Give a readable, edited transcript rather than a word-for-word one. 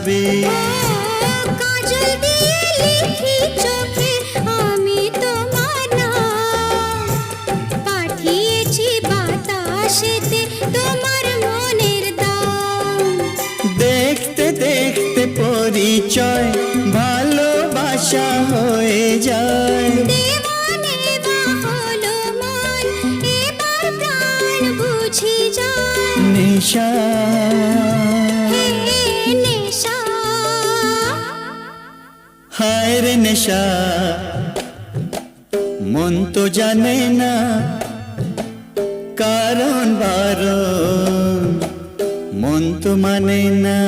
থাকবে। কাজল দিয়ে লিখি চোখে আমি তোমার নাম, পাঠিয়েছি বাতাসেতে তোমার মনের দাম। দেখতে দেখতে পরিচয় ভালোবাসা হয়ে যায়। দেওয়ানে বা হলো মন, এবার প্রাণ বুঝি যায়। নেশা হে নেশা, হায় রে নেশা, মন তো জানে না কারণ বারণ, মন তো মানে না।